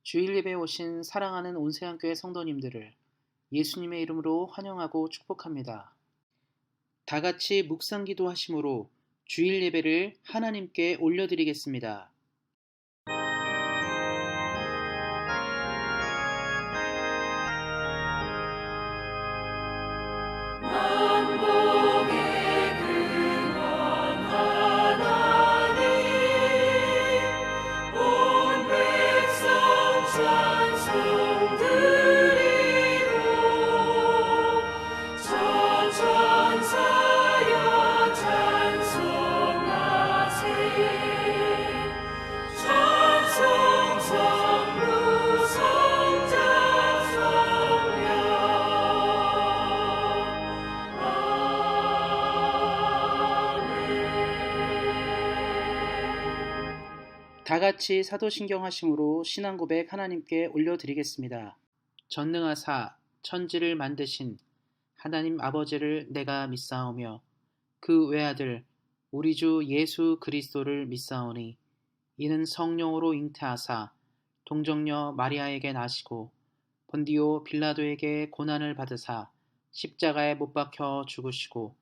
주일 예배에 오신 사랑하는 온세안교회 성도님들을 예수님의 이름으로 환영하고 축복합니다. 다 같이 묵상기도 하심으로 주일 예배를 하나님께 올려드리겠습니다. 다 같이 사도신경 하심으로 신앙 고백 하나님께 올려드리겠습니다. 전능하사 천지를 만드신 하나님 아버지를 내가 믿사오며 그 외아들 우리 주 예수 그리스도를 믿사오니 이는 성령으로 잉태하사 동정녀 마리아에게 나시고 본디오 빌라도에게 고난을 받으사 십자가에 못 박혀 죽으시고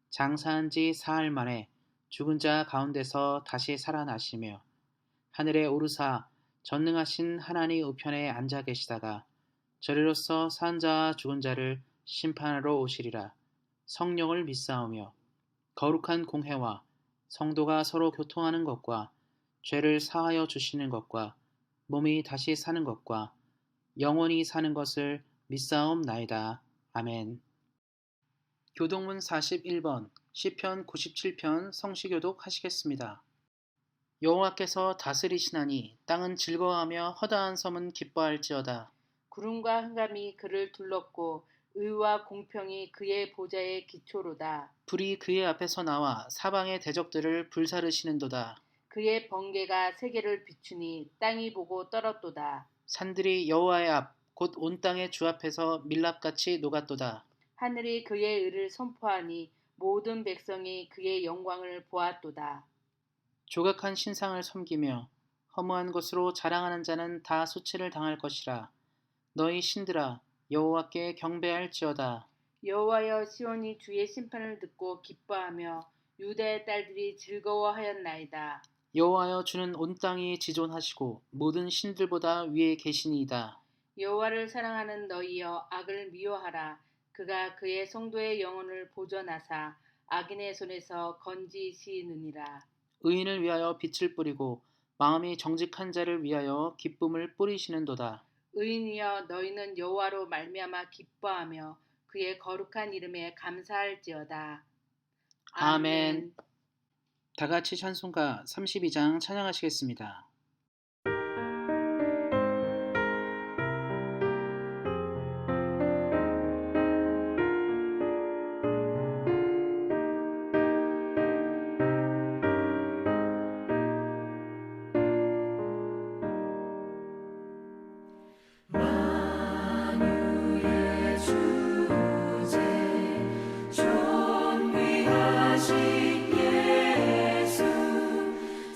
장사한 지 사흘 만에 죽은 자 가운데서 다시 살아나시며 하늘에 오르사 전능하신 하나님 우편에 앉아 계시다가 저리로서 산 자와 죽은 자를 심판하러 오시리라. 성령을 믿사오며 거룩한 공회와 성도가 서로 교통하는 것과 죄를 사하여 주시는 것과 몸이 다시 사는 것과 영원히 사는 것을 믿사옵나이다. 아멘. 교동문 41번 시편 97편 성시교독 하시겠습니다. 여호와께서 다스리시나니 땅은 즐거워하며 허다한 섬은 기뻐할지어다. 구름과 흑암이 그를 둘렀고 의와 공평이 그의 보좌의 기초로다. 불이 그의 앞에서 나와 사방의 대적들을 불사르시는도다. 그의 번개가 세계를 비추니 땅이 보고 떨었도다. 산들이 여호와의 앞 곧 온 땅의 주 앞에서 밀랍같이 녹았도다. 하늘이 그의 의를 선포하니 모든 백성이 그의 영광을 보았도다. 조각한 신상을 섬기며 허무한 것으로 자랑하는 자는 다 수치를 당할 것이라. 너희 신들아 여호와께 경배할지어다. 여호와여 시온이 주의 심판을 듣고 기뻐하며 유다의 딸들이 즐거워하였나이다. 여호와여 주는 온 땅이 지존하시고 모든 신들보다 위에 계시니이다. 여호와를 사랑하는 너희여 악을 미워하라. 그가 그의 성도의 영혼을 보존하사 악인의 손에서 건지시느니라. 의인을 위하여 빛을 뿌리고 마음이 정직한 자를 위하여 기쁨을 뿌리시는도다. 의인이여 너희는 여호와로 말미암아 기뻐하며 그의 거룩한 이름에 감사할지어다. 아멘. 다 같이 찬송가 32장 찬양하시겠습니다.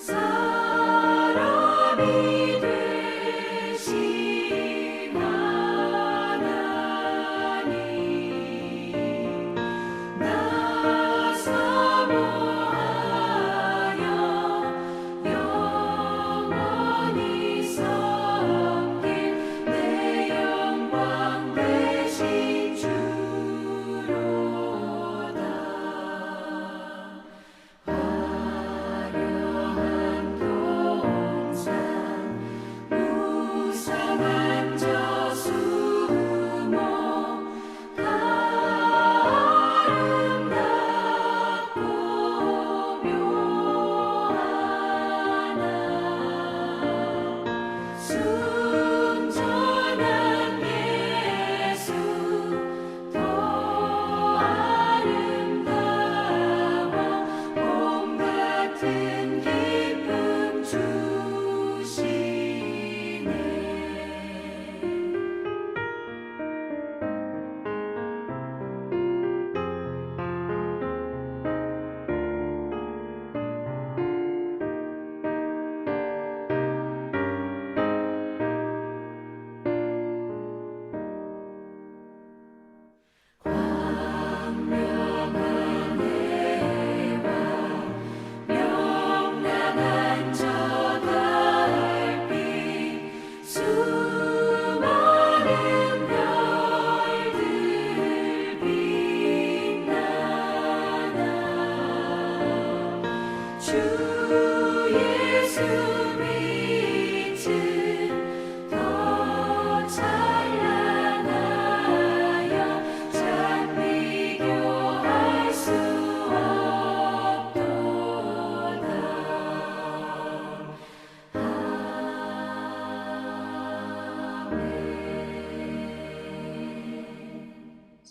사랑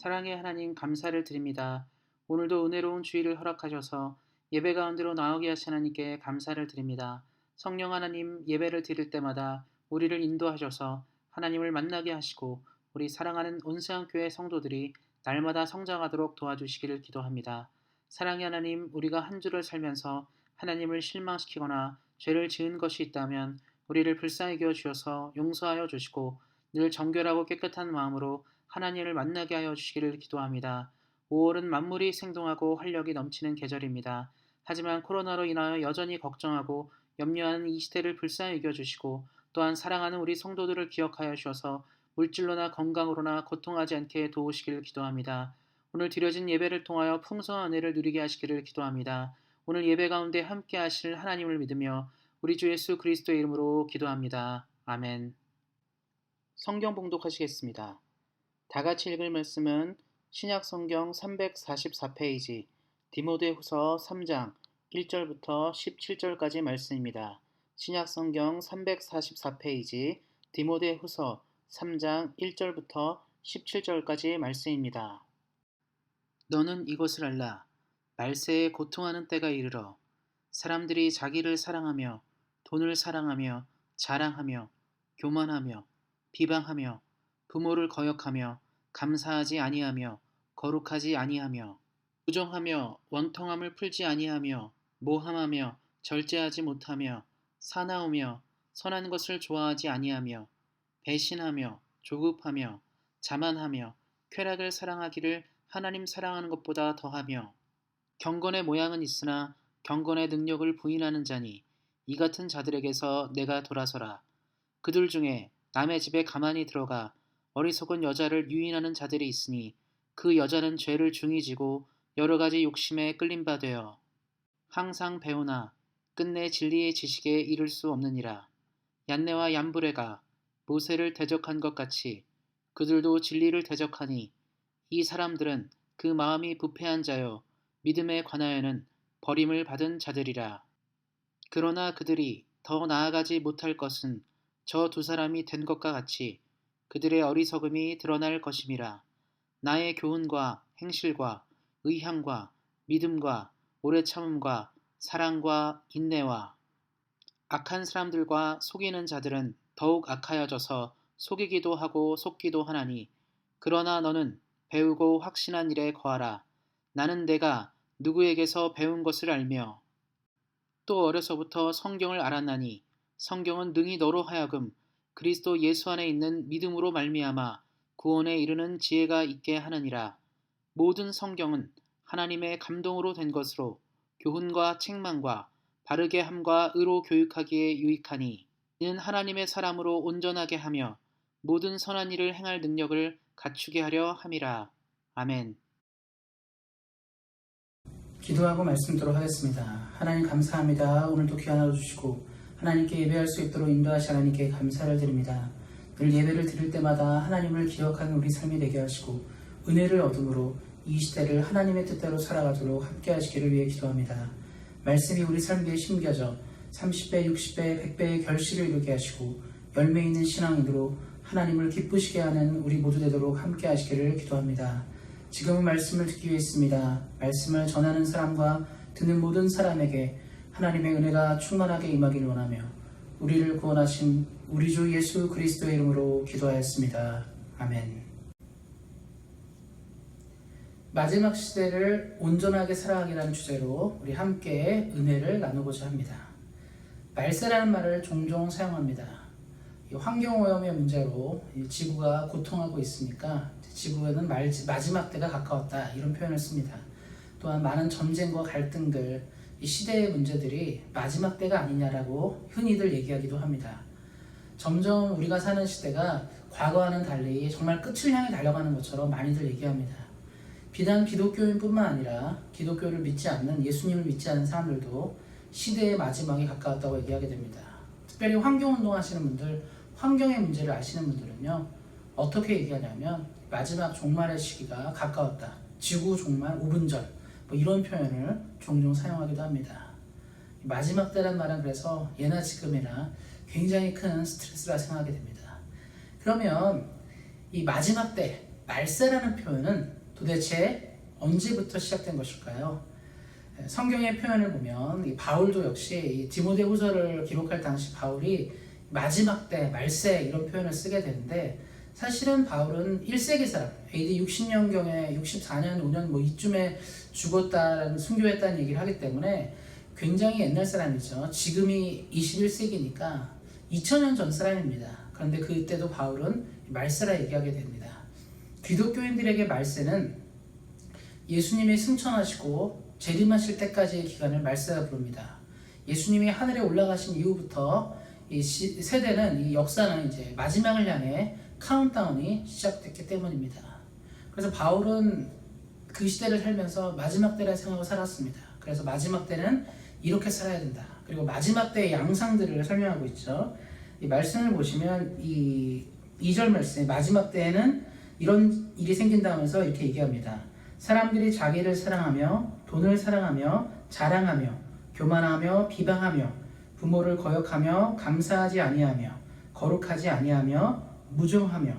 사랑의 하나님 감사를 드립니다. 오늘도 은혜로운 주일을 허락하셔서 예배 가운데로 나오게 하신 하나님께 감사를 드립니다. 성령 하나님 예배를 드릴 때마다 우리를 인도하셔서 하나님을 만나게 하시고 우리 사랑하는 온수한교회 성도들이 날마다 성장하도록 도와주시기를 기도합니다. 사랑의 하나님, 우리가 한 주를 살면서 하나님을 실망시키거나 죄를 지은 것이 있다면 우리를 불쌍히 여겨 주셔서 용서하여 주시고 늘 정결하고 깨끗한 마음으로 하나님을 만나게 하여 주시기를 기도합니다. 5월은 만물이 생동하고 활력이 넘치는 계절입니다. 하지만 코로나로 인하여 여전히 걱정하고 염려하는 이 시대를 불쌍히 여겨주시고 또한 사랑하는 우리 성도들을 기억하여 주셔서 물질로나 건강으로나 고통하지 않게 도우시기를 기도합니다. 오늘 드려진 예배를 통하여 풍성한 은혜를 누리게 하시기를 기도합니다. 오늘 예배 가운데 함께 하실 하나님을 믿으며 우리 주 예수 그리스도의 이름으로 기도합니다. 아멘. 성경 봉독하시겠습니다. 다 같이 읽을 말씀은 신약 성경 344페이지 디모데후서 3장 1절부터 17절까지 말씀입니다. 신약 성경 344페이지 디모데후서 3장 1절부터 17절까지 말씀입니다. 너는 이것을 알라. 말세에 고통하는 때가 이르러 사람들이 자기를 사랑하며 돈을 사랑하며 자랑하며 교만하며 비방하며 부모를 거역하며 감사하지 아니하며 거룩하지 아니하며 부정하며 원통함을 풀지 아니하며 모함하며 절제하지 못하며 사나우며 선한 것을 좋아하지 아니하며 배신하며 조급하며 자만하며 쾌락을 사랑하기를 하나님 사랑하는 것보다 더하며 경건의 모양은 있으나 경건의 능력을 부인하는 자니 이 같은 자들에게서 내가 돌아서라. 그들 중에 남의 집에 가만히 들어가 어리석은 여자를 유인하는 자들이 있으니 그 여자는 죄를 중히 지고 여러 가지 욕심에 끌린 바 되어 항상 배우나 끝내 진리의 지식에 이를 수 없느니라. 얀네와 얀브레가 모세를 대적한 것 같이 그들도 진리를 대적하니 이 사람들은 그 마음이 부패한 자요 믿음에 관하여는 버림을 받은 자들이라. 그러나 그들이 더 나아가지 못할 것은 저 두 사람이 된 것과 같이 그들의 어리석음이 드러날 것임이라. 나의 교훈과 행실과 의향과 믿음과 오래 참음과 사랑과 인내와 악한 사람들과 속이는 자들은 더욱 악하여져서 속이기도 하고 속기도 하나니 그러나 너는 배우고 확신한 일에 거하라. 나는 내가 누구에게서 배운 것을 알며 또 어려서부터 성경을 알았나니 성경은 능히 너로 하여금 그리스도 예수 안에 있는 믿음으로 말미암아 구원에 이르는 지혜가 있게 하느니라. 모든 성경은 하나님의 감동으로 된 것으로 교훈과 책망과 바르게 함과 의로 교육하기에 유익하니 이는 하나님의 사람으로 온전하게 하며 모든 선한 일을 행할 능력을 갖추게 하려 함이라. 아멘. 기도하고 말씀드리도록 하겠습니다. 하나님 감사합니다. 오늘도 귀한 하루 주시고 하나님께 예배할 수 있도록 인도하신 하나님께 감사를 드립니다. 늘 예배를 드릴 때마다 하나님을 기억하는 우리 삶이 되게 하시고 은혜를 얻음으로 이 시대를 하나님의 뜻대로 살아가도록 함께 하시기를 위해 기도합니다. 말씀이 우리 삶에 심겨져 30배, 60배, 100배의 결실을 이루게 하시고 열매 있는 신앙인으로 하나님을 기쁘시게 하는 우리 모두 되도록 함께 하시기를 기도합니다. 지금은 말씀을 듣기 위해 있습니다. 말씀을 전하는 사람과 듣는 모든 사람에게 하나님의 은혜가 충만하게 임하기를 원하며 우리를 구원하신 우리 주 예수 그리스도의 이름으로 기도하였습니다. 아멘. 마지막 시대를 온전하게 살아가기라는 주제로 우리 함께 은혜를 나누고자 합니다. 말세라는 말을 종종 사용합니다. 환경오염의 문제로 지구가 고통하고 있으니까 지구에는 마지막 때가 가까웠다 이런 표현을 씁니다. 또한 많은 전쟁과 갈등들, 이 시대의 문제들이 마지막 때가 아니냐라고 흔히들 얘기하기도 합니다. 점점 우리가 사는 시대가 과거와는 달리 정말 끝을 향해 달려가는 것처럼 많이들 얘기합니다. 비단 기독교인 뿐만 아니라 기독교를 믿지 않는, 예수님을 믿지 않는 사람들도 시대의 마지막이 가까웠다고 얘기하게 됩니다. 특별히 환경운동 하시는 분들, 환경의 문제를 아시는 분들은요, 어떻게 얘기하냐면 마지막 종말의 시기가 가까웠다, 지구 종말 5분 전, 이런 표현을 종종 사용하기도 합니다. 마지막 때란 말은 그래서 예나 지금이나 굉장히 큰 스트레스라 생각하게 됩니다. 그러면 이 마지막 때, 말세라는 표현은 도대체 언제부터 시작된 것일까요? 성경의 표현을 보면 이 바울도 역시 이 디모데후서를 기록할 당시 바울이 마지막 때, 말세 이런 표현을 쓰게 되는데, 사실은 바울은 1세기 사람, AD 60년경에 64년, 5년 뭐 이쯤에 죽었다라는 순교했다는 얘기를 하기 때문에 굉장히 옛날 사람이죠. 지금이 21세기니까 2000년 전 사람입니다. 그런데 그때도 바울은 말세라 얘기하게 됩니다. 기독교인들에게 말세는 예수님이 승천하시고 재림하실 때까지의 기간을 말세라 부릅니다. 예수님이 하늘에 올라가신 이후부터 이 세대는, 이 역사는 이제 마지막을 향해 카운트다운이 시작됐기 때문입니다. 그래서 바울은 그 시대를 살면서 마지막 때라 생각하고 살았습니다. 그래서 마지막 때는 이렇게 살아야 된다. 그리고 마지막 때의 양상들을 설명하고 있죠. 이 말씀을 보시면 이 2절 말씀, 마지막 때에는 이런 일이 생긴다 하면서 이렇게 얘기합니다. 사람들이 자기를 사랑하며 돈을 사랑하며 자랑하며 교만하며 비방하며 부모를 거역하며 감사하지 아니하며 거룩하지 아니하며 무정하며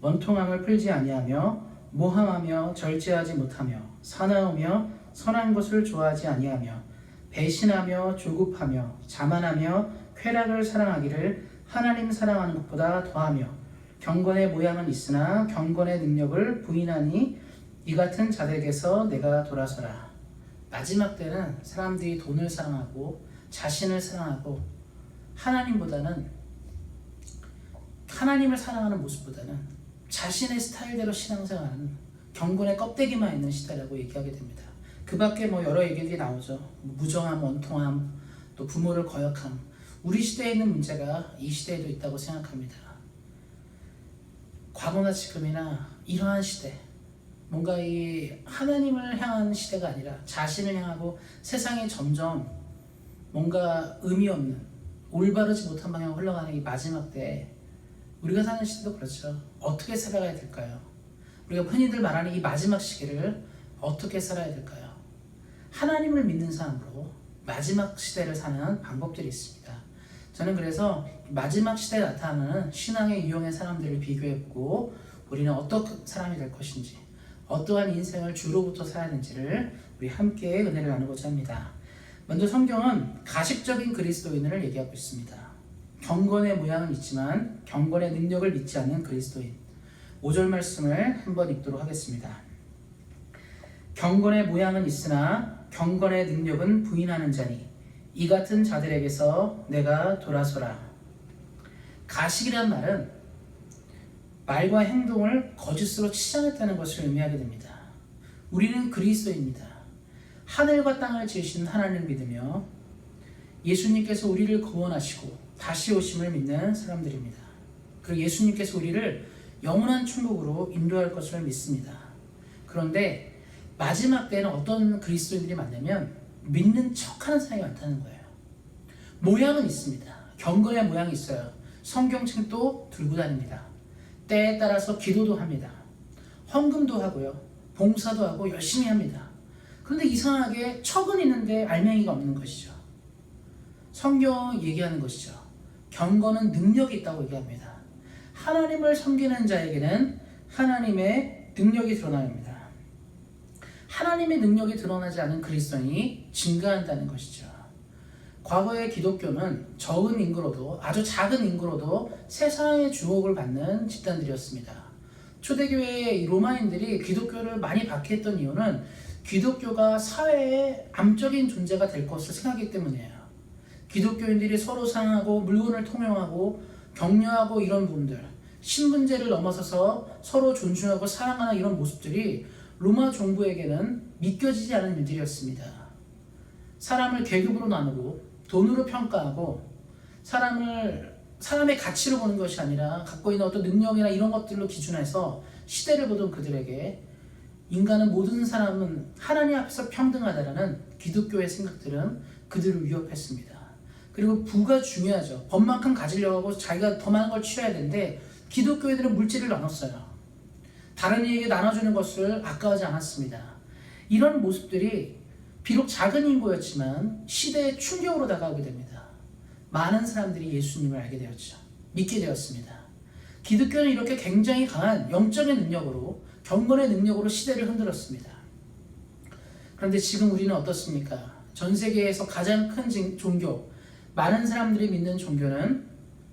원통함을 풀지 아니하며 모함하며 절제하지 못하며 사나우며 선한 것을 좋아하지 아니하며 배신하며 조급하며 자만하며 쾌락을 사랑하기를 하나님 사랑하는 것보다 더하며 경건의 모양은 있으나 경건의 능력을 부인하니 이 같은 자들에게서 내가 돌아서라. 마지막 때는 사람들이 돈을 사랑하고 자신을 사랑하고 하나님을 사랑하는 모습보다는 자신의 스타일대로 신앙생활하는 경건의 껍데기만 있는 시대라고 얘기하게 됩니다. 그 밖에 뭐 여러 얘기들이 나오죠. 무정함, 원통함, 또 부모를 거역함. 우리 시대에 있는 문제가 이 시대에도 있다고 생각합니다. 과거나 지금이나 이러한 시대, 뭔가 이 하나님을 향한 시대가 아니라 자신을 향하고 세상이 점점 뭔가 의미 없는, 올바르지 못한 방향으로 흘러가는 이 마지막 때에 우리가 사는 시대도 그렇죠. 어떻게 살아가야 될까요? 우리가 흔히들 말하는 이 마지막 시기를 어떻게 살아야 될까요? 하나님을 믿는 사람으로 마지막 시대를 사는 방법들이 있습니다. 저는 그래서 마지막 시대에 나타나는 신앙의 유형의 사람들을 비교해보고 우리는 어떤 사람이 될 것인지, 어떠한 인생을 주로부터 살아야 하는지를 우리 함께 은혜를 나누고자 합니다. 먼저 성경은 가식적인 그리스도인을 얘기하고 있습니다. 경건의 모양은 있지만 경건의 능력을 믿지 않는 그리스도인. 5절 말씀을 한번 읽도록 하겠습니다. 경건의 모양은 있으나 경건의 능력은 부인하는 자니 이 같은 자들에게서 내가 돌아서라. 가식이란 말은 말과 행동을 거짓으로 치장했다는 것을 의미하게 됩니다. 우리는 그리스도입니다. 하늘과 땅을 지으신 하나님을 믿으며 예수님께서 우리를 구원하시고 다시 오심을 믿는 사람들입니다. 그리고 예수님께서 우리를 영원한 천국으로 인도할 것을 믿습니다. 그런데 마지막 때는 어떤 그리스도인들이 많냐면 믿는 척하는 사람이 많다는 거예요. 모양은 있습니다. 경건의 모양이 있어요. 성경책도 들고 다닙니다. 때에 따라서 기도도 합니다. 헌금도 하고요. 봉사도 하고 열심히 합니다. 그런데 이상하게 척은 있는데 알맹이가 없는 것이죠. 성경은 얘기하는 것이죠. 경건은 능력이 있다고 얘기합니다. 하나님을 섬기는 자에게는 하나님의 능력이 드러납니다. 하나님의 능력이 드러나지 않은 그리스도인이 증가한다는 것이죠. 과거의 기독교는 적은 인구로도, 아주 작은 인구로도 세상의 주목을 받는 집단들이었습니다. 초대교회의 로마인들이 기독교를 많이 박해했던 이유는 기독교가 사회의 암적인 존재가 될 것을 생각하기 때문이에요. 기독교인들이 서로 사랑하고 물건을 통용하고 격려하고 이런 분들, 신분제를 넘어서서 서로 존중하고 사랑하는 이런 모습들이 로마 정부에게는 믿겨지지 않은 일들이었습니다. 사람을 계급으로 나누고 돈으로 평가하고 사람의 가치로 보는 것이 아니라 갖고 있는 어떤 능력이나 이런 것들로 기준해서 시대를 보던 그들에게 인간은, 모든 사람은 하나님 앞에서 평등하다라는 기독교의 생각들은 그들을 위협했습니다. 그리고 부가 중요하죠. 법만큼 가지려고 하고 자기가 더 많은 걸 취해야 되는데 기독교인들은 물질을 나눴어요. 다른 이에게 나눠주는 것을 아까워하지 않았습니다. 이런 모습들이 비록 작은 인구였지만 시대의 충격으로 다가오게 됩니다. 많은 사람들이 예수님을 알게 되었죠. 믿게 되었습니다. 기독교는 이렇게 굉장히 강한 영적인 능력으로, 경건의 능력으로 시대를 흔들었습니다. 그런데 지금 우리는 어떻습니까? 전 세계에서 가장 큰 종교, 많은 사람들이 믿는 종교는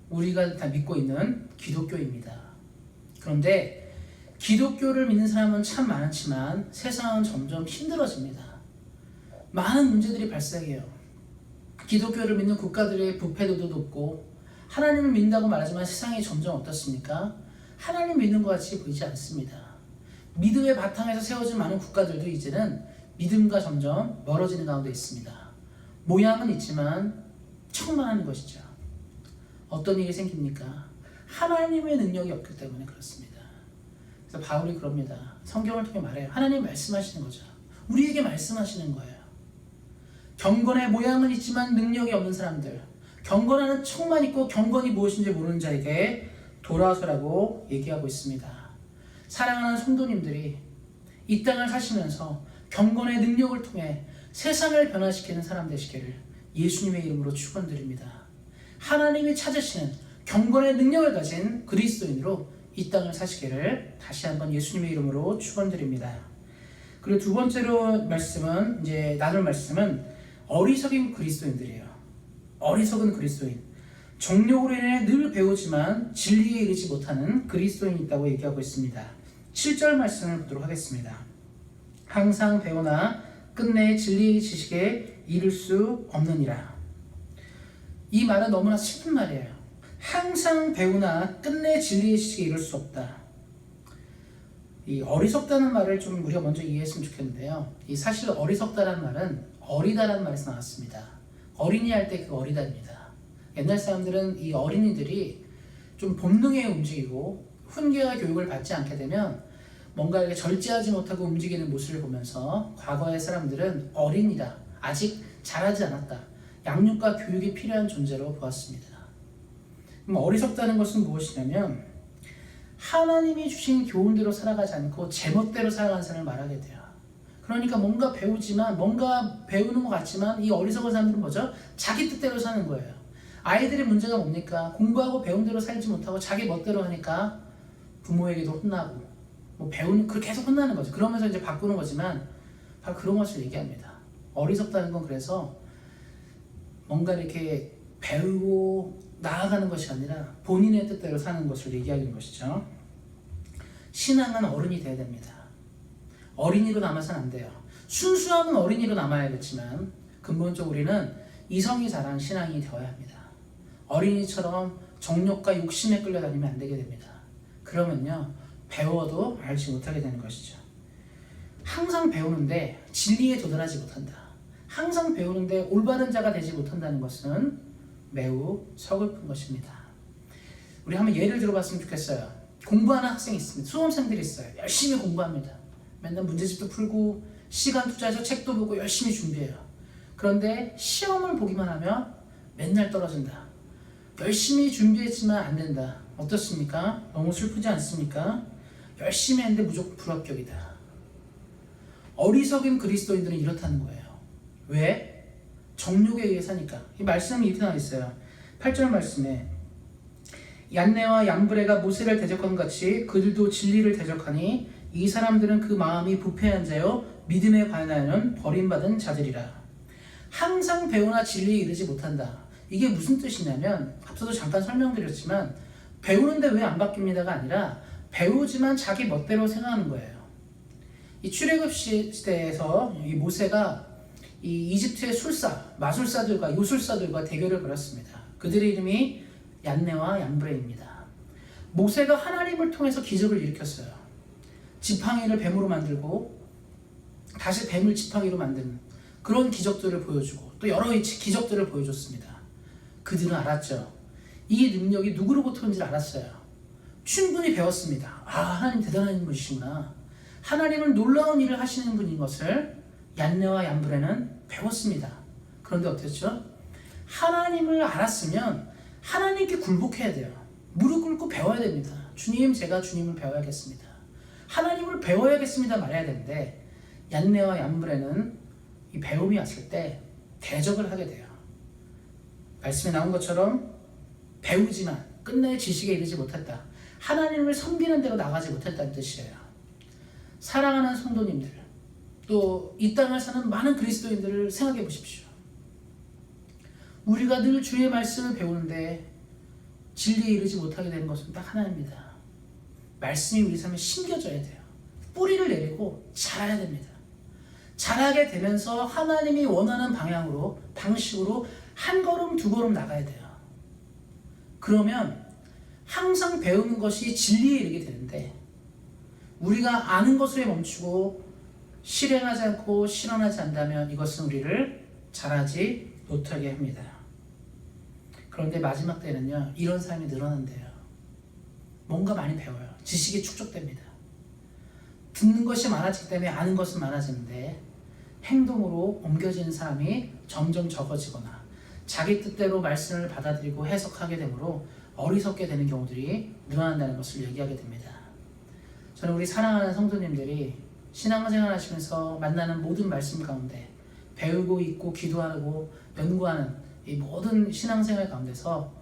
우리가 다 믿고 있는 기독교입니다. 그런데 기독교를 믿는 사람은 참 많지만 세상은 점점 힘들어집니다. 많은 문제들이 발생해요. 기독교를 믿는 국가들의 부패도도 높고, 하나님을 믿는다고 말하지만 세상이 점점 어떻습니까? 하나님 믿는 것 같이 보이지 않습니다. 믿음의 바탕에서 세워진 많은 국가들도 이제는 믿음과 점점 멀어지는 가운데 있습니다. 모양은 있지만 충만한 것이죠. 어떤 일이 생깁니까? 하나님의 능력이 없기 때문에 그렇습니다. 그래서 바울이 그럽니다. 성경을 통해 말해요. 하나님 말씀하시는 거죠. 우리에게 말씀하시는 거예요. 경건의 모양은 있지만 능력이 없는 사람들, 경건하는 척만 있고 경건이 무엇인지 모르는 자에게 돌아서라고 얘기하고 있습니다. 사랑하는 성도님들이 이 땅을 사시면서 경건의 능력을 통해 세상을 변화시키는 사람 되시기를 예수님의 이름으로 축원드립니다. 하나님이 찾으시는 경건의 능력을 가진 그리스도인으로 이 땅을 사시기를 다시 한번 예수님의 이름으로 축원드립니다. 그리고 두 번째로 나눌 말씀은 어리석인 그리스도인들이에요. 어리석은 그리스도인. 정욕으로 인해 늘 배우지만 진리에 이르지 못하는 그리스도인이 있다고 얘기하고 있습니다. 7절 말씀을 보도록 하겠습니다. 항상 배우나 끝내 진리의 지식에 이를 수 없느니라. 이 말은 너무나 슬픈 말이에요. 항상 배우나 끝내 진리의 지식에 이를 수 없다. 이 어리석다는 말을 좀 우리가 먼저 이해했으면 좋겠는데요. 이 사실 어리석다라는 말은 어리다라는 말에서 나왔습니다. 어린이 할 때 그 어리다입니다. 옛날 사람들은 이 어린이들이 좀 본능에 움직이고 훈계와 교육을 받지 않게 되면 뭔가 이렇게 절제하지 못하고 움직이는 모습을 보면서 과거의 사람들은 어린이다, 아직 자라지 않았다, 양육과 교육이 필요한 존재로 보았습니다. 그럼 어리석다는 것은 무엇이냐면 하나님이 주신 교훈대로 살아가지 않고 제멋대로 살아가는 사람을 말하게 돼요. 그러니까 뭔가 배우지만, 뭔가 배우는 것 같지만 이 어리석은 사람들은 뭐죠? 자기 뜻대로 사는 거예요. 아이들의 문제가 뭡니까? 공부하고 배운 대로 살지 못하고 자기 멋대로 하니까 부모에게도 혼나고 배우는 그렇게 계속 혼나는 거죠. 그러면서 이제 바꾸는 거지만 바로 그런 것을 얘기합니다. 어리석다는 건 그래서 뭔가 이렇게 배우고 나아가는 것이 아니라 본인의 뜻대로 사는 것을 얘기하는 것이죠. 신앙은 어른이 돼야 됩니다. 어린이로 남아서는 안 돼요. 순수함은 어린이로 남아야겠지만 근본적으로 우리는 이성이 자란 신앙이 되어야 합니다. 어린이처럼 정욕과 욕심에 끌려다니면 안 되게 됩니다. 그러면요, 배워도 알지 못하게 되는 것이죠. 항상 배우는데 진리에 도달하지 못한다. 항상 배우는데 올바른 자가 되지 못한다는 것은 매우 서글픈 것입니다. 우리 한번 예를 들어봤으면 좋겠어요. 공부하는 학생이 있습니다. 수험생들이 있어요. 열심히 공부합니다. 맨날 문제집도 풀고 시간 투자해서 책도 보고 열심히 준비해요. 그런데 시험을 보기만 하면 맨날 떨어진다. 열심히 준비했지만 안 된다. 어떻습니까? 너무 슬프지 않습니까? 열심히 했는데 무조건 불합격이다. 어리석은 그리스도인들은 이렇다는 거예요. 왜? 정욕에 의해 사니까. 이 말씀이 이렇게 나와 있어요. 8절 말씀에 얀네와 얌브레가 모세를 대적한 같이 그들도 진리를 대적하니 이 사람들은 그 마음이 부패한 자요 믿음에 관하여는 버림받은 자들이라. 항상 배우나 진리에 이르지 못한다. 이게 무슨 뜻이냐면 앞서도 잠깐 설명드렸지만 배우는데 왜 안 바뀝니다가 아니라 배우지만 자기 멋대로 생각하는 거예요. 이 출애굽 시대에서 이 모세가 이 이집트의 마술사들과 요술사들과 대결을 벌였습니다. 그들의 이름이 얀네와 얌브레입니다. 모세가 하나님을 통해서 기적을 일으켰어요. 지팡이를 뱀으로 만들고 다시 뱀을 지팡이로 만드는 그런 기적들을 보여주고 또 여러 기적들을 보여줬습니다. 그들은 알았죠. 이 능력이 누구로부터 온지를 알았어요. 충분히 배웠습니다. 아, 하나님 대단한 분이시구나. 하나님은 놀라운 일을 하시는 분인 것을 얀네와 얌브레는 배웠습니다. 그런데 어땠죠? 하나님을 알았으면 하나님께 굴복해야 돼요. 무릎 꿇고 배워야 됩니다. 주님, 제가 주님을 배워야겠습니다. 하나님을 배워야겠습니다 말해야 되는데 얀네와 얌브레는 이 배움이 왔을 때 대적을 하게 돼요. 말씀에 나온 것처럼 배우지만 끝내 지식에 이르지 못했다. 하나님을 섬기는 대로 나가지 못했다는 뜻이에요. 사랑하는 성도님들, 또 이 땅을 사는 많은 그리스도인들을 생각해 보십시오. 우리가 늘 주의 말씀을 배우는데 진리에 이르지 못하게 되는 것은 딱 하나입니다. 말씀이 우리 삶에 심겨져야 돼요. 뿌리를 내리고 자라야 됩니다. 자라게 되면서 하나님이 원하는 방향으로, 방식으로 한 걸음 두 걸음 나가야 돼요. 그러면 항상 배우는 것이 진리에 이르게 되는데, 우리가 아는 것에 멈추고 실행하지 않고 실현하지 않다면 이것은 우리를 자라지 못하게 합니다. 그런데 마지막 때는요, 이런 삶이 늘어난대요. 뭔가 많이 배워요. 지식이 축적됩니다. 듣는 것이 많아지기 때문에 아는 것은 많아지는데, 행동으로 옮겨지는 사람이 점점 적어지거나 자기 뜻대로 말씀을 받아들이고 해석하게 되므로 어리석게 되는 경우들이 늘어난다는 것을 얘기하게 됩니다. 저는 우리 사랑하는 성도님들이 신앙생활 하시면서 만나는 모든 말씀 가운데 배우고 있고 기도하고 연구하는 이 모든 신앙생활 가운데서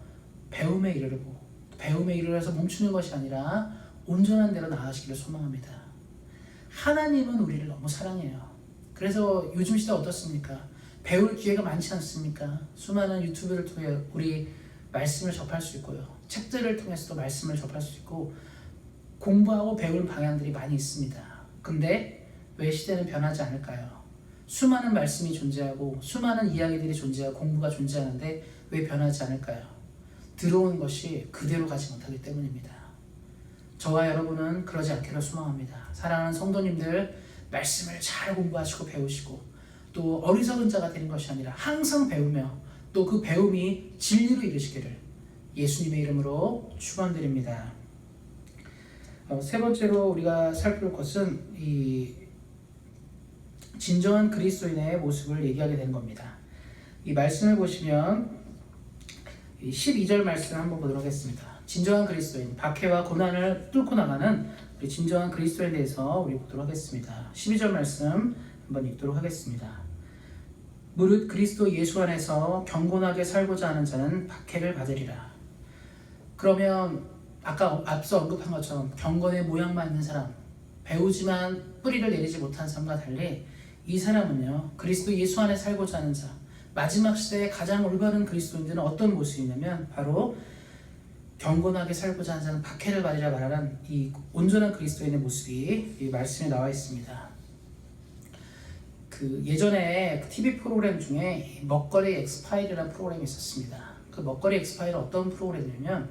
배움에 이르고, 배움에 이르러서 멈추는 것이 아니라 온전한 대로 나아가시기를 소망합니다. 하나님은 우리를 너무 사랑해요. 그래서 요즘 시대 어떻습니까? 배울 기회가 많지 않습니까? 수많은 유튜브를 통해 우리 말씀을 접할 수 있고요. 책들을 통해서도 말씀을 접할 수 있고 공부하고 배울 방향들이 많이 있습니다. 근데 왜 시대는 변하지 않을까요? 수많은 말씀이 존재하고 수많은 이야기들이 존재하고 공부가 존재하는데 왜 변하지 않을까요? 들어온 것이 그대로 가지 못하기 때문입니다. 저와 여러분은 그러지 않기를 소망합니다. 사랑하는 성도님들, 말씀을 잘 공부하시고 배우시고 또 어리석은 자가 되는 것이 아니라 항상 배우며 또 그 배움이 진리로 이르시기를 예수님의 이름으로 축원드립니다. 세 번째로 우리가 살펴볼 것은 이 진정한 그리스도인의 모습을 얘기하게 되는 겁니다. 이 말씀을 보시면 12절 말씀을 한번 보도록 하겠습니다. 진정한 그리스도인, 박해와 고난을 뚫고 나가는 우리 진정한 그리스도인에 대해서 우리 보도록 하겠습니다. 12절 말씀 한번 읽도록 하겠습니다. 무릇 그리스도 예수 안에서 경건하게 살고자 하는 자는 박해를 받으리라. 그러면 아까 앞서 언급한 것처럼 경건의 모양만 있는 사람, 배우지만 뿌리를 내리지 못한 사람과 달리 이 사람은요, 그리스도 예수 안에 살고자 하는 자, 마지막 시대에 가장 올바른 그리스도인들은 어떤 모습이냐면 바로 경건하게 살고자 하는 자는 박해를 받으리라 말하는 이 온전한 그리스도인의 모습이 이 말씀에 나와 있습니다. 그 예전에 TV 프로그램 중에 먹거리 엑스파일이라는 프로그램이 있었습니다. 그 먹거리 엑스파일은 어떤 프로그램이냐면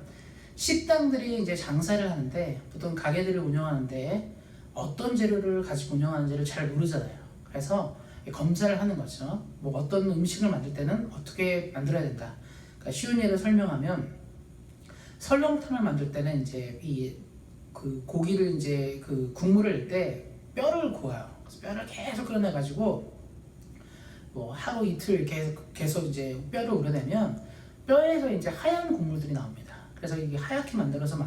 식당들이 이제 장사를 하는데 보통 가게들을 운영하는데 어떤 재료를 가지고 운영하는지를 잘 모르잖아요. 그래서 검사를 하는 거죠. 뭐 어떤 음식을 만들 때는 어떻게 만들어야 된다. 그러니까 쉬운 예를 설명하면 설렁탕을 만들 때는 이제 이 그 고기를 이제 그 국물을 낼 때 뼈를 고아요. 그래서 뼈를 계속 끓여내가지고 뭐 하루 이틀 계속 이제 뼈를 우려내면 뼈에서 이제 하얀 국물들이 나옵니다. 그래서 이게 하얗게 만들어서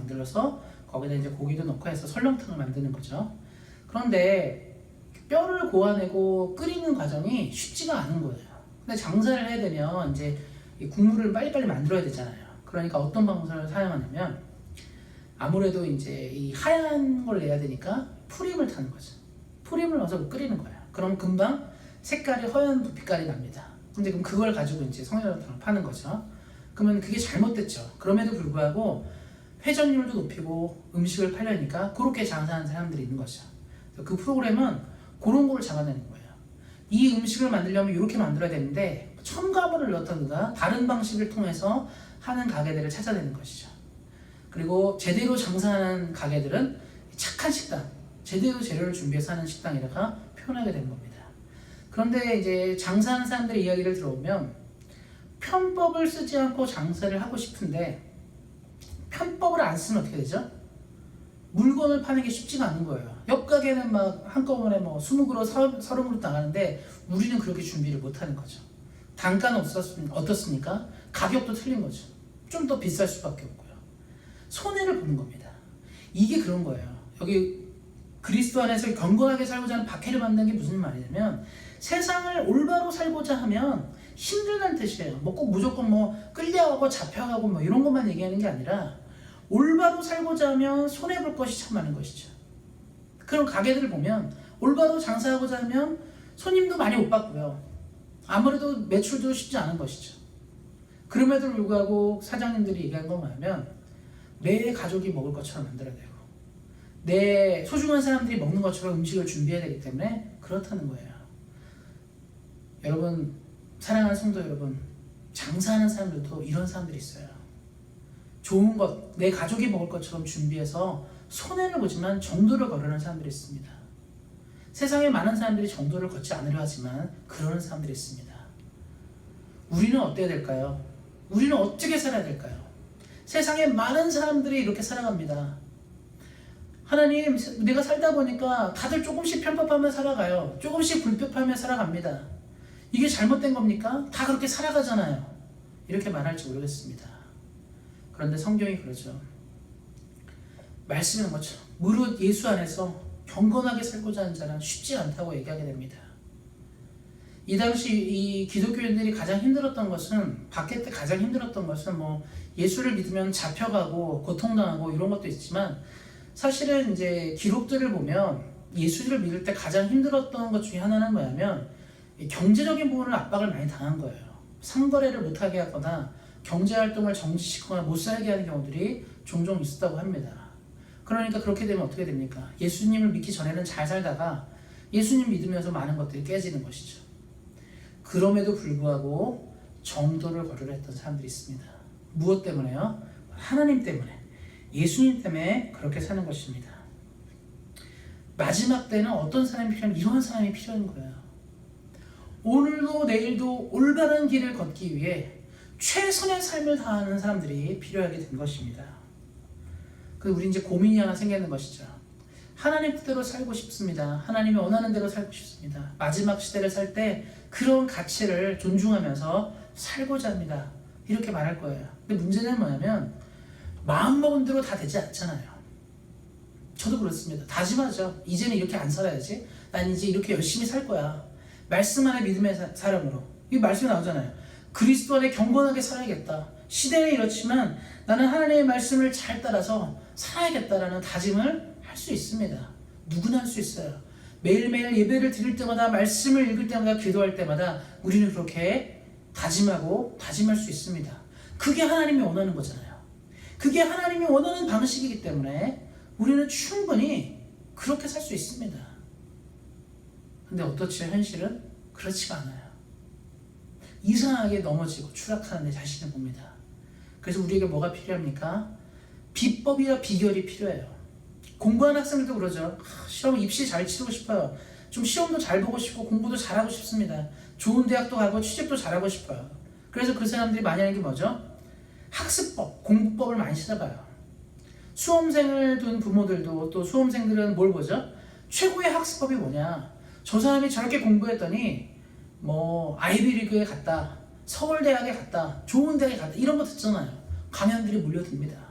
거기다 이제 고기도 넣고 해서 설렁탕을 만드는 거죠. 그런데 뼈를 고아내고 끓이는 과정이 쉽지가 않은 거예요. 근데 장사를 해야 되면 이제 이 국물을 빨리빨리 만들어야 되잖아요. 그러니까 어떤 방법을 사용하냐면 아무래도 이제 이 하얀 걸 내야 되니까 프림을 타는 거죠. 프림을 넣어서 끓이는 거예요. 그럼 금방 색깔이 허연 빛깔이 납니다. 근데 그럼 그걸 가지고 이제 성형탕을 파는 거죠. 그러면 그게 잘못됐죠. 그럼에도 불구하고 회전율도 높이고 음식을 팔려니까 그렇게 장사하는 사람들이 있는 거죠. 그 프로그램은 그런 거를 잡아내는 거예요. 이 음식을 만들려면 이렇게 만들어야 되는데 첨가물을 넣던가 다른 방식을 통해서 하는 가게들을 찾아내는 것이죠. 그리고 제대로 장사하는 가게들은 착한 식당, 제대로 재료를 준비해서 하는 식당이라가 표현하게 되는 겁니다. 그런데 이제 장사하는 사람들의 이야기를 들어보면 편법을 쓰지 않고 장사를 하고 싶은데 편법을 안 쓰면 어떻게 되죠? 물건을 파는 게 쉽지가 않은 거예요. 옆 가게는 막 한꺼번에 뭐 20그릇, 30그릇 나가는데 우리는 그렇게 준비를 못하는 거죠. 단가는 어떻습니까? 가격도 틀린 거죠. 좀 더 비쌀 수밖에 없고요. 손해를 보는 겁니다. 이게 그런 거예요. 여기 그리스도 안에서 경건하게 살고자 하는 박해를 받는 게 무슨 말이냐면 세상을 올바로 살고자 하면 힘들다는 뜻이에요. 뭐 꼭 무조건 뭐 끌려가고 잡혀가고 뭐 이런 것만 얘기하는 게 아니라 올바로 살고자 하면 손해볼 것이 참 많은 것이죠. 그런 가게들을 보면 올바로 장사하고자 하면 손님도 많이 못 받고요. 아무래도 매출도 쉽지 않은 것이죠. 그럼에도 불구하고 사장님들이 얘기한 건 뭐냐면 내 가족이 먹을 것처럼 만들어야 되고 내 소중한 사람들이 먹는 것처럼 음식을 준비해야 되기 때문에 그렇다는 거예요. 여러분, 사랑하는 성도 여러분, 장사하는 사람들도 이런 사람들이 있어요. 좋은 것, 내 가족이 먹을 것처럼 준비해서 손해를 보지만 정도를 거르는 사람들이 있습니다. 세상에 많은 사람들이 정도를 걷지 않으려 하지만 그러는 사람들이 있습니다. 우리는 어때야 될까요? 우리는 어떻게 살아야 될까요? 세상에 많은 사람들이 이렇게 살아갑니다. 하나님, 내가 살다 보니까 다들 조금씩 편법하며 살아가요. 조금씩 불법하며 살아갑니다. 이게 잘못된 겁니까? 다 그렇게 살아가잖아요. 이렇게 말할지 모르겠습니다. 그런데 성경이 그러죠. 말씀인 것처럼 무릇 예수 안에서 경건하게 살고자 하는 자는 쉽지 않다고 얘기하게 됩니다. 이 당시 이 기독교인들이 가장 힘들었던 것은, 밖에 때 가장 힘들었던 것은 뭐 예수를 믿으면 잡혀가고 고통당하고 이런 것도 있지만, 사실은 이제 기록들을 보면 예수를 믿을 때 가장 힘들었던 것 중에 하나는 뭐냐면 경제적인 부분을 압박을 많이 당한 거예요. 상거래를 못하게 하거나 경제활동을 정지시키거나 못 살게 하는 경우들이 종종 있었다고 합니다. 그러니까 그렇게 되면 어떻게 됩니까? 예수님을 믿기 전에는 잘 살다가 예수님 믿으면서 많은 것들이 깨지는 것이죠. 그럼에도 불구하고 정도를 거르려 했던 사람들이 있습니다. 무엇 때문에요? 하나님 때문에, 예수님 때문에 그렇게 사는 것입니다. 마지막 때는 어떤 사람이 필요하면 이러한 사람이 필요한 거예요. 오늘도 내일도 올바른 길을 걷기 위해 최선의 삶을 다하는 사람들이 필요하게 된 것입니다. 우리 이제 고민이 하나 생기는 것이죠. 하나님 뜻대로 살고 싶습니다. 하나님이 원하는 대로 살고 싶습니다. 마지막 시대를 살 때 그런 가치를 존중하면서 살고자 합니다. 이렇게 말할 거예요. 근데 문제는 뭐냐면 마음먹은 대로 다 되지 않잖아요. 저도 그렇습니다. 다짐하죠. 이제는 이렇게 안 살아야지. 난 이제 이렇게 열심히 살 거야. 말씀 안에 믿음의 사람으로. 이 말씀이 나오잖아요. 그리스도 안에 경건하게 살아야겠다. 시대는 이렇지만 나는 하나님의 말씀을 잘 따라서 살아야겠다라는 다짐을 할 수 있습니다. 누구나 할 수 있어요. 매일매일 예배를 드릴 때마다, 말씀을 읽을 때마다, 기도할 때마다 우리는 그렇게 다짐하고 다짐할 수 있습니다. 그게 하나님이 원하는 거잖아요. 그게 하나님이 원하는 방식이기 때문에 우리는 충분히 그렇게 살 수 있습니다. 근데 어떻지? 현실은 그렇지가 않아요. 이상하게 넘어지고 추락하는 내 자신을 봅니다. 그래서 우리에게 뭐가 필요합니까? 비법이나 비결이 필요해요. 공부하는 학생들도 그러죠. 시험 입시 잘 치르고 싶어요. 좀 시험도 잘 보고 싶고 공부도 잘하고 싶습니다. 좋은 대학도 가고 취직도 잘하고 싶어요. 그래서 그 사람들이 많이 하는 게 뭐죠? 학습법, 공부법을 많이 찾아봐요. 수험생을 둔 부모들도 또 수험생들은 뭘 보죠? 최고의 학습법이 뭐냐? 저 사람이 저렇게 공부했더니 뭐 아이비리그에 갔다, 서울대학에 갔다, 좋은 대학에 갔다, 이런 거 듣잖아요. 강연들이 몰려듭니다.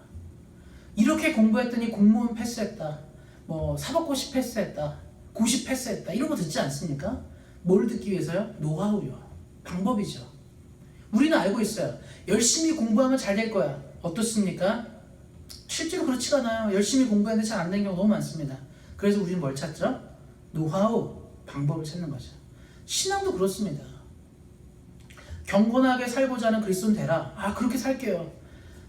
이렇게 공부했더니 공무원 패스했다, 뭐 사법고시 패스했다, 고시 패스했다, 이런 거 듣지 않습니까? 뭘 듣기 위해서요? 노하우요. 방법이죠. 우리는 알고 있어요. 열심히 공부하면 잘 될 거야. 어떻습니까? 실제로 그렇지가 않아요. 열심히 공부했는데 잘 안 되는 경우 너무 많습니다. 그래서 우리는 뭘 찾죠? 노하우, 방법을 찾는 거죠. 신앙도 그렇습니다. 경건하게 살고자 하는 그리스도인 되라. 그렇게 살게요.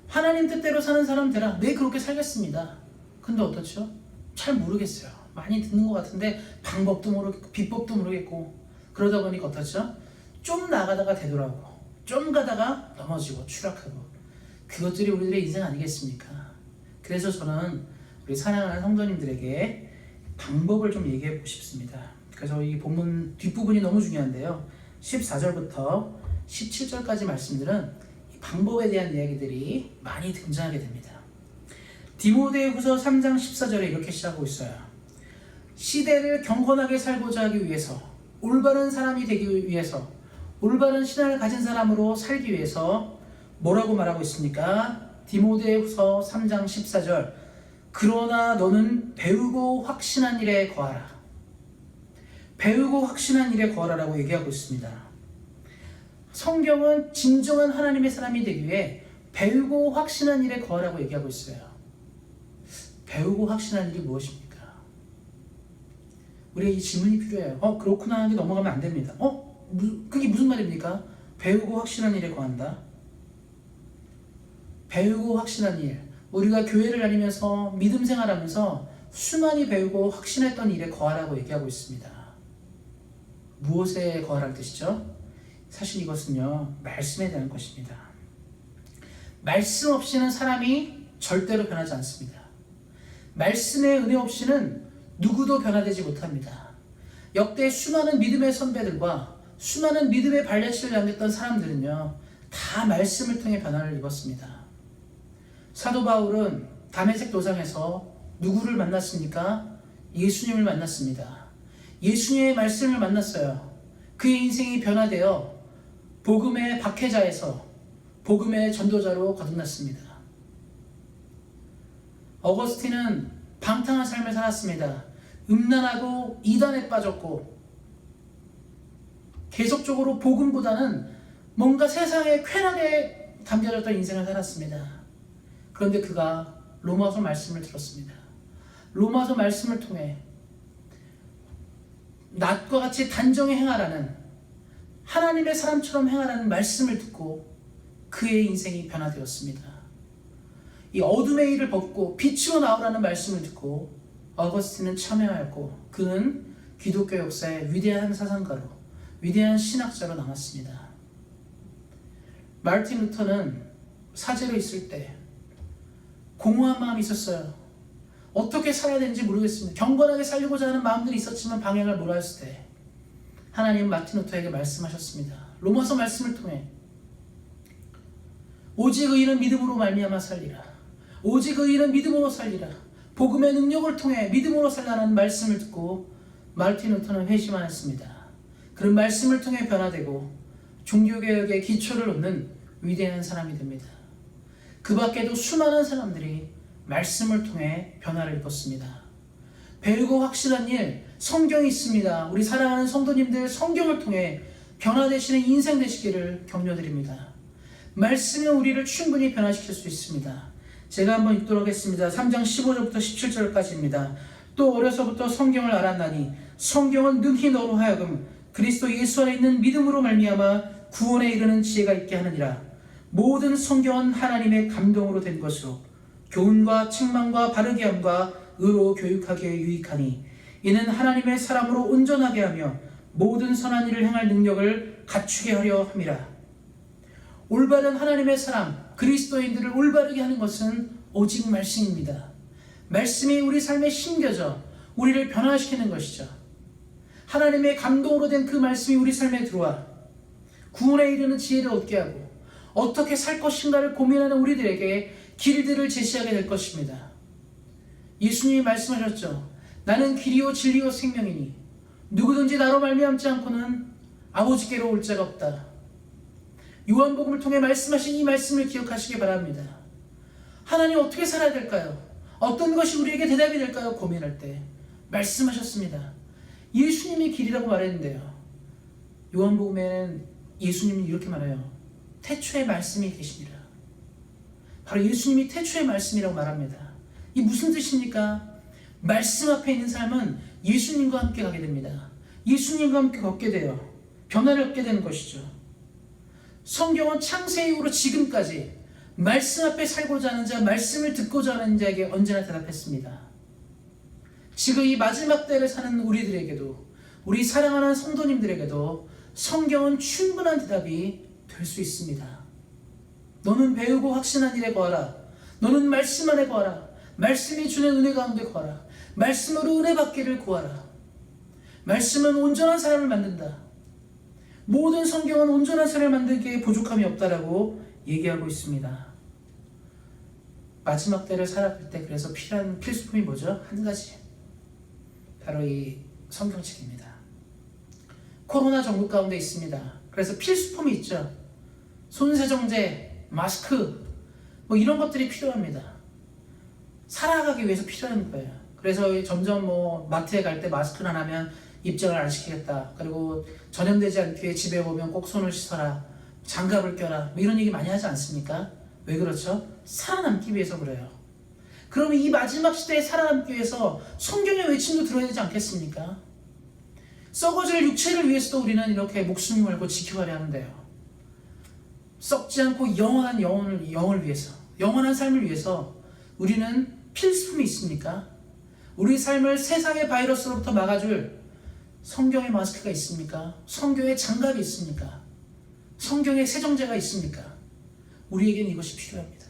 하나님 뜻대로 사는 사람 되라. 네, 그렇게 살겠습니다. 근데 어떻죠? 잘 모르겠어요. 많이 듣는 것 같은데 방법도 모르겠고 비법도 모르겠고, 그러다 보니까 어떻죠? 좀 나가다가 되돌아오고, 좀 가다가 넘어지고 추락하고, 그것들이 우리들의 인생 아니겠습니까? 그래서 저는 우리 사랑하는 성도님들에게 방법을 좀 얘기해 보고 싶습니다. 그래서 이 본문 뒷부분이 너무 중요한데요. 14절부터 17절까지 말씀들은 이 방법에 대한 이야기들이 많이 등장하게 됩니다. 디모데후서 3장 14절에 이렇게 시작하고 있어요. 시대를 경건하게 살고자 하기 위해서, 올바른 사람이 되기 위해서, 올바른 신앙을 가진 사람으로 살기 위해서 뭐라고 말하고 있습니까? 디모데후서 3장 14절. 그러나 너는 배우고 확신한 일에 거하라. 배우고 확신한 일에 거하라라고 얘기하고 있습니다. 성경은 진정한 하나님의 사람이 되기 위해 배우고 확신한 일에 거하라고 얘기하고 있어요. 배우고 확신할 일이 무엇입니까? 우리가 이 질문이 필요해요. 그렇구나 하는 게 넘어가면 안 됩니다. 그게 무슨 말입니까? 배우고 확신한 일에 거한다. 배우고 확신한 일. 우리가 교회를 다니면서 믿음 생활하면서 수많이 배우고 확신했던 일에 거하라고 얘기하고 있습니다. 무엇에 거하라는 뜻이죠? 사실 이것은요, 말씀에 대한 것입니다. 말씀 없이는 사람이 절대로 변하지 않습니다. 말씀의 은혜 없이는 누구도 변화되지 못합니다. 역대 수많은 믿음의 선배들과 수많은 믿음의 발자취를 남겼던 사람들은요, 다 말씀을 통해 변화를 입었습니다. 사도 바울은 다메섹 도상에서 누구를 만났습니까? 예수님을 만났습니다. 예수님의 말씀을 만났어요. 그의 인생이 변화되어 복음의 박해자에서 복음의 전도자로 거듭났습니다. 어거스틴은 방탕한 삶을 살았습니다. 음란하고 이단에 빠졌고 계속적으로 복음보다는 뭔가 세상에 쾌락에 담겨졌던 인생을 살았습니다. 그런데 그가 로마서 말씀을 들었습니다. 로마서 말씀을 통해 낫과 같이 단정히 행하라는, 하나님의 사람처럼 행하라는 말씀을 듣고 그의 인생이 변화되었습니다. 이 어둠의 일을 벗고 빛으로 나오라는 말씀을 듣고 어거스틴은 참여하였고 그는 기독교 역사의 위대한 사상가로, 위대한 신학자로 남았습니다. 마르틴 루터는 사제로 있을 때 공허한 마음이 있었어요. 어떻게 살아야 되는지 모르겠습니다. 경건하게 살려고자 하는 마음들이 있었지만 방향을 몰랐을 때 하나님은 마르틴 루터에게 말씀하셨습니다. 로마서 말씀을 통해 오직 의인은 믿음으로 말미암아 살리라. 오직 의인은 믿음으로 살리라. 복음의 능력을 통해 믿음으로 살라는 말씀을 듣고 마르틴 루터는 회심하였습니다. 그런 말씀을 통해 변화되고 종교개혁의 기초를 놓는 위대한 사람이 됩니다. 그 밖에도 수많은 사람들이 말씀을 통해 변화를 입었습니다. 배우고 확실한 일, 성경이 있습니다. 우리 사랑하는 성도님들, 성경을 통해 변화되시는 인생 되시기를 격려드립니다. 말씀은 우리를 충분히 변화시킬 수 있습니다. 제가 한번 읽도록 하겠습니다. 3장 15절부터 17절까지입니다. 또 어려서부터 성경을 알았나니 성경은 능히 너로 하여금 그리스도 예수 안에 있는 믿음으로 말미암아 구원에 이르는 지혜가 있게 하느니라. 모든 성경은 하나님의 감동으로 된 것으로 교훈과 책망과 바르게 함과 의로 교육하기에 유익하니 이는 하나님의 사람으로 온전하게 하며 모든 선한 일을 행할 능력을 갖추게 하려 함이라. 올바른 하나님의 사람, 그리스도인들을 올바르게 하는 것은 오직 말씀입니다. 말씀이 우리 삶에 심겨져 우리를 변화시키는 것이죠. 하나님의 감동으로 된 그 말씀이 우리 삶에 들어와 구원에 이르는 지혜를 얻게 하고 어떻게 살 것인가를 고민하는 우리들에게 길들을 제시하게 될 것입니다. 예수님이 말씀하셨죠. 나는 길이요 진리요 생명이니 누구든지 나로 말미암지 않고는 아버지께로 올 자가 없다. 요한복음을 통해 말씀하신 이 말씀을 기억하시기 바랍니다. 하나님 어떻게 살아야 될까요? 어떤 것이 우리에게 대답이 될까요? 고민할 때 말씀하셨습니다. 예수님이 길이라고 말했는데요. 요한복음에는 예수님이 이렇게 말해요. 태초에 말씀이 계시니라. 바로 예수님이 태초의 말씀이라고 말합니다. 이 무슨 뜻입니까? 말씀 앞에 있는 삶은 예수님과 함께 가게 됩니다. 예수님과 함께 걷게 돼요. 변화를 얻게 되는 것이죠. 성경은 창세 이후로 지금까지 말씀 앞에 살고자 하는 자, 말씀을 듣고자 하는 자에게 언제나 대답했습니다. 지금 이 마지막 때를 사는 우리들에게도, 우리 사랑하는 성도님들에게도 성경은 충분한 대답이 될 수 있습니다. 너는 배우고 확신한 일에 거하라. 너는 말씀 안에 거하라. 말씀이 주는 은혜 가운데 거하라. 말씀으로 은혜 받기를 구하라. 말씀은 온전한 사람을 만든다. 모든 성경은 온전한 사람을 만들기에 부족함이 없다라고 얘기하고 있습니다. 마지막 때를 살아갈 때 그래서 필요한 필수품이 뭐죠? 한 가지. 바로 이 성경책입니다. 코로나 정부 가운데 있습니다. 그래서 필수품이 있죠. 손세정제, 마스크, 뭐 이런 것들이 필요합니다. 살아가기 위해서 필요한 거예요. 그래서 점점 마트에 갈 때 마스크를 안 하면 입장을 안 시키겠다. 그리고 전염되지 않게 집에 오면 꼭 손을 씻어라. 장갑을 껴라. 뭐 이런 얘기 많이 하지 않습니까? 왜 그렇죠? 살아남기 위해서 그래요. 그러면 이 마지막 시대에 살아남기 위해서 성경의 외침도 들어야 되지 않겠습니까? 썩어질 육체를 위해서도 우리는 이렇게 목숨 걸고 지켜가려 하는데요. 썩지 않고 영원한 영을 위해서, 영원한 삶을 위해서 우리는 필수품이 있습니까? 우리 삶을 세상의 바이러스로부터 막아줄 성경의 마스크가 있습니까? 성경의 장갑이 있습니까? 성경의 세정제가 있습니까? 우리에겐 이것이 필요합니다.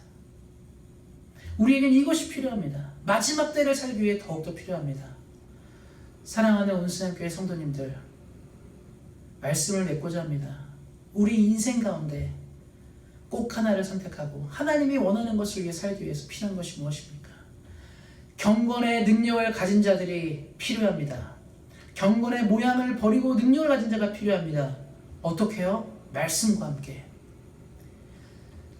우리에겐 이것이 필요합니다. 마지막 때를 살기 위해 더욱더 필요합니다. 사랑하는 온수장교회 성도님들, 말씀을 맺고자 합니다. 우리 인생 가운데 꼭 하나를 선택하고 하나님이 원하는 것을 위해 살기 위해서 필요한 것이 무엇입니까? 경건의 능력을 가진 자들이 필요합니다. 경건의 모양을 버리고 능력을 가진 자가 필요합니다. 어떻게요? 말씀과 함께.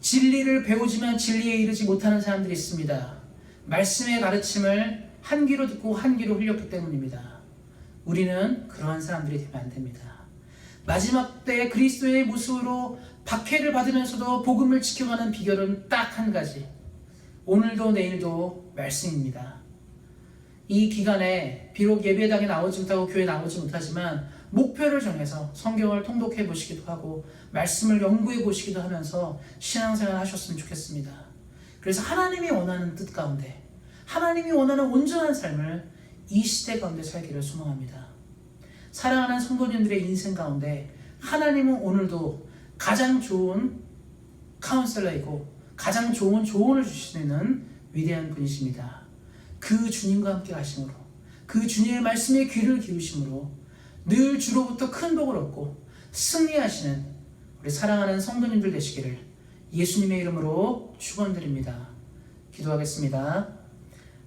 진리를 배우지만 진리에 이르지 못하는 사람들이 있습니다. 말씀의 가르침을 한 귀로 듣고 한 귀로 흘렸기 때문입니다. 우리는 그러한 사람들이 되면 안 됩니다. 마지막 때 그리스도의 모습으로 박해를 받으면서도 복음을 지켜가는 비결은 딱 한 가지. 오늘도 내일도 말씀입니다. 이 기간에 비록 예배당에 나오지 못하고 교회에 나오지 못하지만 목표를 정해서 성경을 통독해 보시기도 하고 말씀을 연구해 보시기도 하면서 신앙생활 하셨으면 좋겠습니다. 그래서 하나님이 원하는 뜻 가운데, 하나님이 원하는 온전한 삶을 이 시대 가운데 살기를 소망합니다. 사랑하는 성도님들의 인생 가운데 하나님은 오늘도 가장 좋은 카운셀러이고 가장 좋은 조언을 주시는 위대한 분이십니다. 그 주님과 함께 가심으로, 그 주님의 말씀에 귀를 기우심으로 늘 주로부터 큰 복을 얻고 승리하시는 우리 사랑하는 성도님들 되시기를 예수님의 이름으로 축원드립니다. 기도하겠습니다.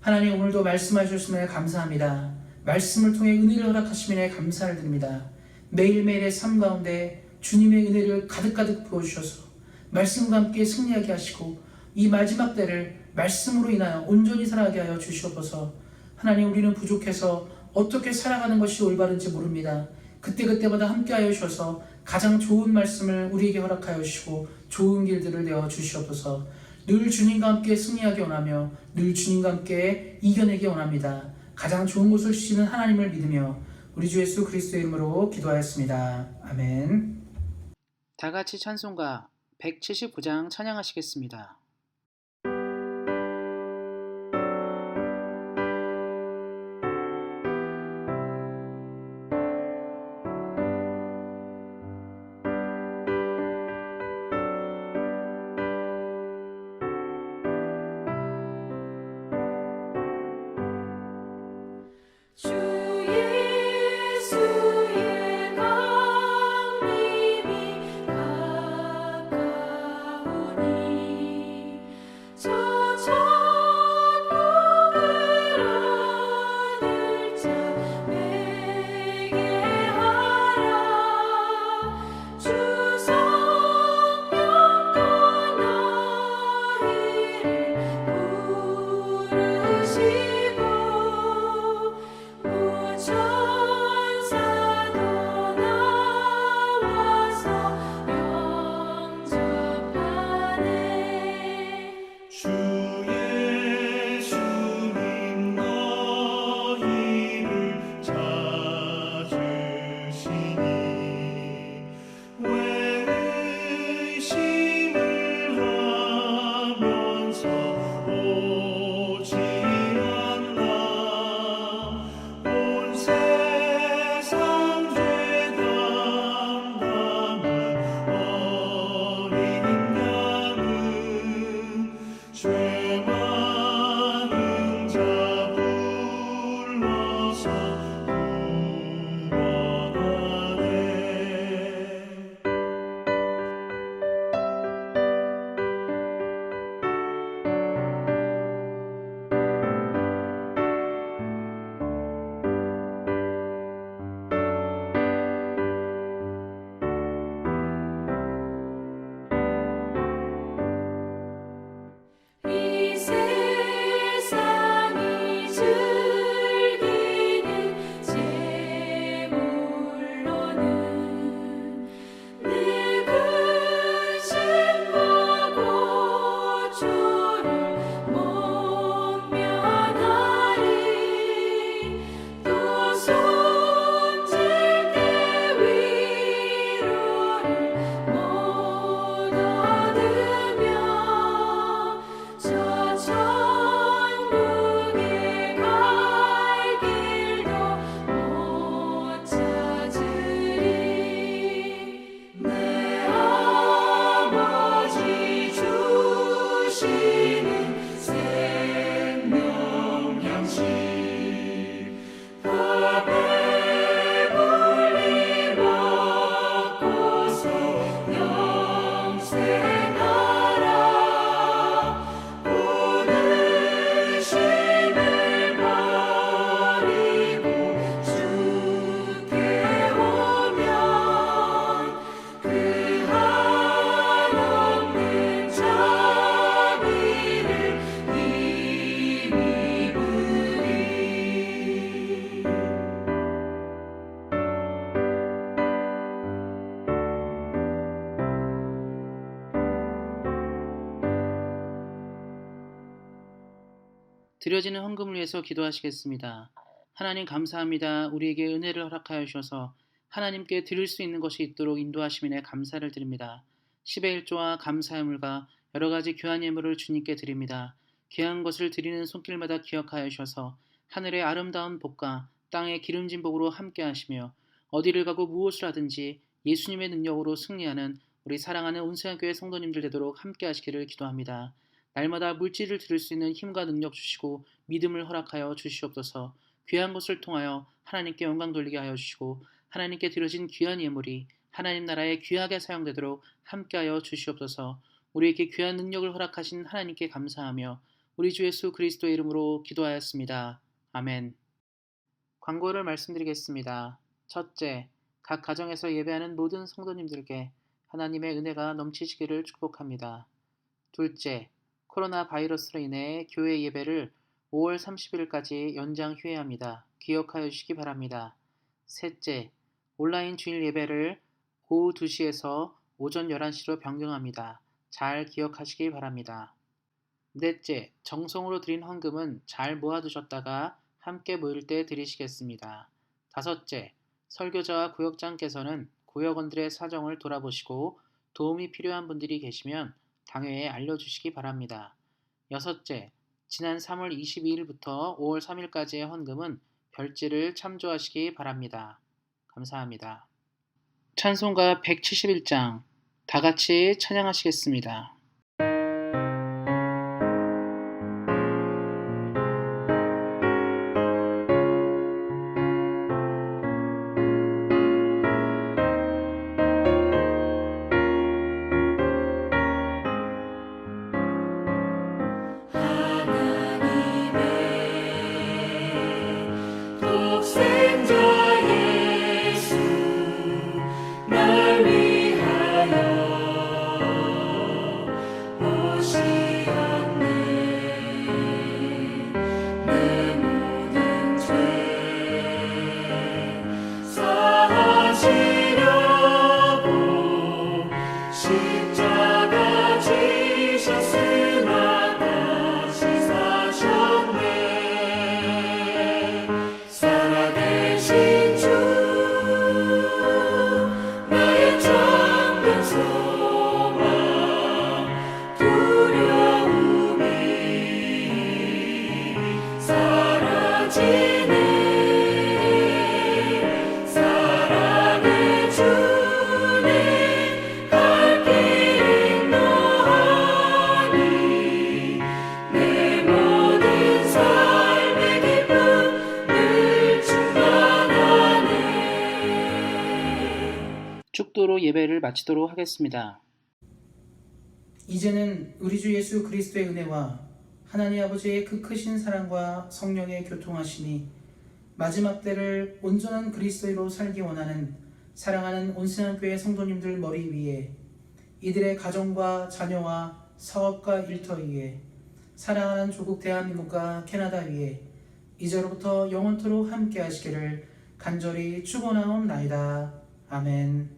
하나님, 오늘도 말씀하셨음에 감사합니다. 말씀을 통해 은혜를 허락하심에 감사를 드립니다. 매일매일의 삶 가운데 주님의 은혜를 가득가득 부어주셔서 말씀과 함께 승리하게 하시고 이 마지막 때를 말씀으로 인하여 온전히 살아가게 하여 주시옵소서. 하나님, 우리는 부족해서 어떻게 살아가는 것이 올바른지 모릅니다. 그때그때마다 함께하여 주셔서 가장 좋은 말씀을 우리에게 허락하여 주시고 좋은 길들을 내어 주시옵소서. 늘 주님과 함께 승리하기 원하며 늘 주님과 함께 이겨내기 원합니다. 가장 좋은 것을 주시는 하나님을 믿으며 우리 주 예수 그리스도의 이름으로 기도하였습니다. 아멘. 다 같이 찬송가 179장 찬양하시겠습니다. 주 예수의 강림이 가까우니 드려지는 헌금을 위해서 기도하시겠습니다. 하나님 감사합니다. 우리에게 은혜를 허락하여 주셔서 하나님께 드릴 수 있는 것이 있도록 인도하심에 감사를 드립니다. 10의 1조와 감사의 물과 여러 가지 귀한 예물을 주님께 드립니다. 귀한 것을 드리는 손길마다 기억하여 주셔서 하늘의 아름다운 복과 땅의 기름진 복으로 함께 하시며 어디를 가고 무엇을 하든지 예수님의 능력으로 승리하는 우리 사랑하는 온세교회 성도님들 되도록 함께 하시기를 기도합니다. 날마다 물질을 드릴 수 있는 힘과 능력 주시고 믿음을 허락하여 주시옵소서. 귀한 것을 통하여 하나님께 영광 돌리게 하여 주시고 하나님께 드려진 귀한 예물이 하나님 나라에 귀하게 사용되도록 함께하여 주시옵소서. 우리에게 귀한 능력을 허락하신 하나님께 감사하며 우리 주 예수 그리스도의 이름으로 기도하였습니다. 아멘. 광고를 말씀드리겠습니다. 첫째, 각 가정에서 예배하는 모든 성도님들께 하나님의 은혜가 넘치시기를 축복합니다. 둘째, 코로나 바이러스로 인해 교회 예배를 5월 30일까지 연장 휴회합니다. 기억하여 주시기 바랍니다. 셋째, 온라인 주일 예배를 오후 2시에서 오전 11시로 변경합니다. 잘 기억하시기 바랍니다. 넷째, 정성으로 드린 헌금은 잘 모아두셨다가 함께 모일 때 드리시겠습니다. 다섯째, 설교자와 구역장께서는 구역원들의 사정을 돌아보시고 도움이 필요한 분들이 계시면 당회에 알려주시기 바랍니다. 여섯째, 지난 3월 22일부터 5월 3일까지의 헌금은 별지를 참조하시기 바랍니다. 감사합니다. 찬송가 171장 다 같이 찬양하시겠습니다. 축도로 예배를 마치도록 하겠습니다. 이제는 우리 주 예수 그리스도의 은혜와 하나님 아버지의 그 크신 사랑과 성령의 교통하심이 마지막 때를 온전한 그리스도로 살기 원하는 사랑하는 온세교회 성도님들 머리 위에, 이들의 가정과 자녀와 사업과 일터 위에, 사랑하는 조국 대한민국과 캐나다 위에 이제로부터 영원토록 함께 하시기를 간절히 축원하옵나이다. 아멘.